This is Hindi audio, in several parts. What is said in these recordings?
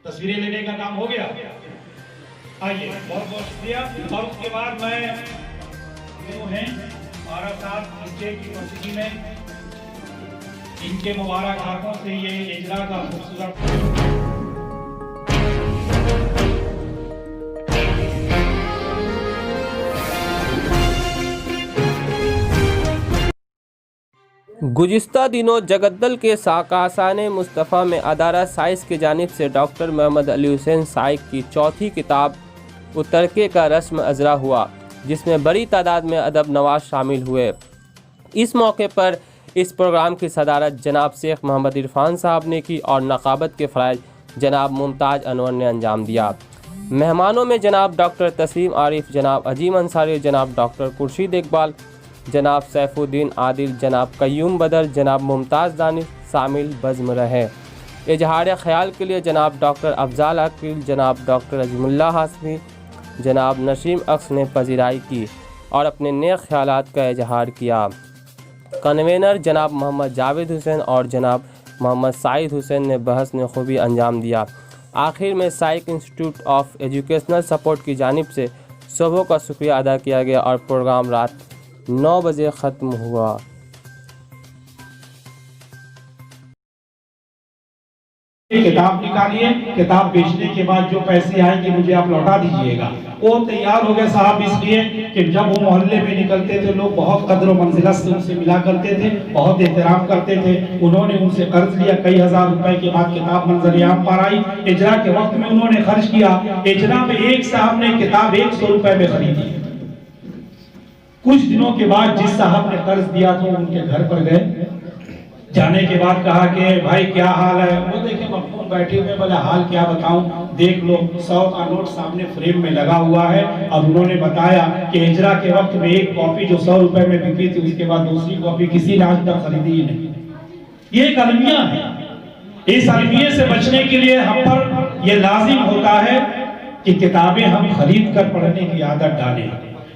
तस्वीरें लेने का काम हो गया। आइए, बहुत बहुत शुक्रिया। और उसके बाद मैं जो हैं 12 साल स्टेट यूनिवर्सिटी में इनके मुबारक हाथों से ये इजरा का खूबसूरत गुज़िस्ता दिनों जगद्दल के साकासाने मुस्तफ़ा में अदारा साइंस की जानिब से डॉक्टर मोहम्मद अली हुसैन साइक की चौथी किताब उतरके का रस्म अज़रा हुआ, जिसमें बड़ी तादाद में अदब नवाज शामिल हुए। इस मौके पर इस प्रोग्राम की सदारत जनाब शेख मोहम्मद इरफान साहब ने की और नक़ाबत के फ़राइज़ जनाब मुमताज़ अनवर ने अंजाम दिया। मेहमानों में जनाब डॉक्टर तस्लीम आरिफ, जनाब अजीम अंसारी, जनाब डॉक्टर खुर्शीद इकबाल, जनाब सैफुद्दीन आदिल, जनाब कय्यूम बदर, जनाब मुमताज़ दानिश शामिल बज़्म रहे। इजहार ख्याल के लिए जनाब डॉक्टर अफजाल अकील, जनाब डॉक्टर अजमुल्ला हाशमी, जनाब नसीम अक्स ने पजीराई की और अपने नेक ख्यालात का इजहार किया। कन्वेनर जनाब मोहम्मद जावेद हुसैन और जनाब मोहम्मद साइद हुसैन ने बहस ने खूबी अंजाम दिया। आखिर में साइक इंस्टीट्यूट ऑफ एजुकेशनल सपोर्ट की जानिब से सबों का शुक्रिया अदा किया गया और प्रोग्राम रात 9 बजे ख़त्म हुआ। किताब निकालिए, किताब बेचने के बाद जो पैसे आएंगे मुझे आप लौटा दीजिएगा। वो तैयार हो गए साहब, इसलिए कि जब वो मोहल्ले में निकलते थे लोग बहुत कदर व मंजिलत से उनसे मिला करते थे, बहुत एहतराम करते थे। उन्होंने उनसे कर्ज लिया, कई हजार रुपए के बाद किताब मंजर-ए-आम पर आई। इजरा के वक्त में उन्होंने खर्च किया। इजरा में एक साहब ने किताब 100 रुपए में खरीदी। कुछ दिनों के बाद जिस साहब ने कर्ज दिया तो उनके घर पर गए। जाने के बाद कहा कि भाई क्या हाल है? वो देखे मखमून बैठे हुए, बोले हाल क्या बताऊं, देख लो 100 का नोट सामने फ्रेम में लगा हुआ है। और उन्होंने बताया कि इजरा के वक्त में एक कॉपी जो 100 रुपए में बिकी थी, उसके बाद दूसरी कॉपी किसी ने आज तक खरीदी ही नहीं। ये एक अलमिया है। इस अलमिये से बचने के लिए हम पर यह लाजिम होता है कि किताबें हम खरीद कर पढ़ने की आदत डालें।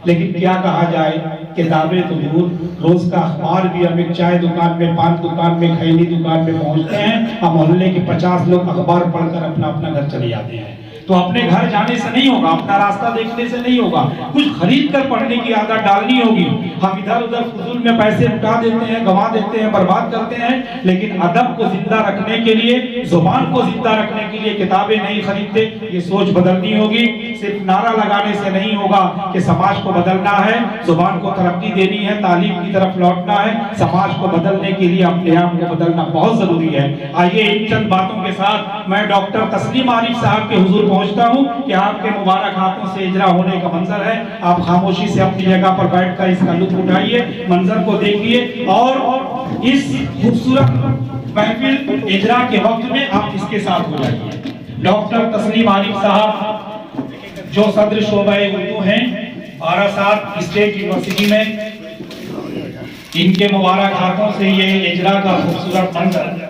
लेकिन क्या कहा जाए, किताबें तो दूर, रोज का अखबार भी हम एक चाय दुकान में, पान दुकान में, खैनी दुकान में पहुंचते हैं, हम मोहल्ले के 50 लोग अखबार पढ़कर अपना अपना घर चले जाते हैं। तो अपने घर जाने से नहीं होगा, अपना रास्ता देखने से नहीं होगा, कुछ खरीद कर पढ़ने की आदत डालनी होगी। हम इधर उधर फजूल में पैसे उठा देते हैं, गंवा देते हैं, बर्बाद करते हैं। लेकिन अदब को जिंदा रखने के लिए, जुबान को जिंदा रखने के लिए किताबें नहीं खरीदते। ये सोच बदलनी होगी। सिर्फ नारा लगाने से नहीं होगा कि समाज को बदलना है, जुबान को तरक्की देनी है, तालीम की तरफ लौटना है। समाज को बदलने के लिए अपने आप को बदलना बहुत जरूरी है। आइए इन चंद बातों के साथ मैं डॉक्टर तस्लीम आरिफ साहब के हुजूर पहुंचता हूं कि आपके मुबारक हाथों से इजरा होने का मंजर है। आप खामोशी से अपनी जगह पर बैठकर इसका लुत्फ उठाइए, मंजर को देखिए और इस खूबसूरत महफिल इजरा के वक्त में आप इसके साथ हो जाइए। डॉक्टर तस्लीम आरिफ साहब जो सदर शोबे उर्दू हैं 12 साल स्टेट यूनिवर्सिटी में, इनके मुबारक हाथों से ये इजरा का खूबसूरत मंजर।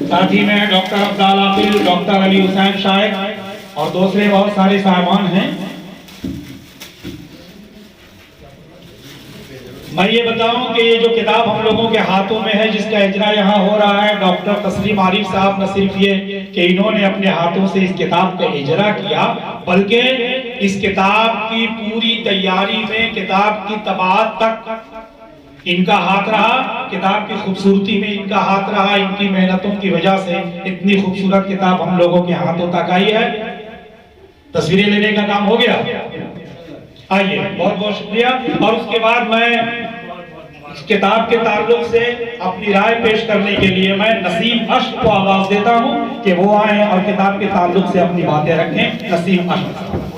साथ ही में डॉक्टर अफजाल आकिल, डॉक्टर अली हुसैन शाइक और दूसरे बहुत सारे साहबान हैं। मैं ये बताऊं कि ये जो किताब हम लोगों के हाथों में है, जिसका इजरा यहाँ हो रहा है, डॉक्टर तस्लीम आरिफ साहब न सिर्फ ये कि इन्होंने अपने हाथों से इस किताब का इजरा किया, बल्कि इस किताब की पूरी तैयारी में, किताब की तबाअत तक इनका हाथ रहा, किताब की खूबसूरती में इनका हाथ रहा। इनकी मेहनतों की वजह से इतनी खूबसूरत किताब हम लोगों के हाथों तक आई है। तस्वीरें लेने का काम हो गया। आइए, बहुत बहुत शुक्रिया। और उसके बाद मैं इस किताब के ताल्लुक से अपनी राय पेश करने के लिए मैं नसीम अश्क को आवाज देता हूं कि वो आए और किताब के ताल्लुक से अपनी बातें रखें। नसीम अश्क।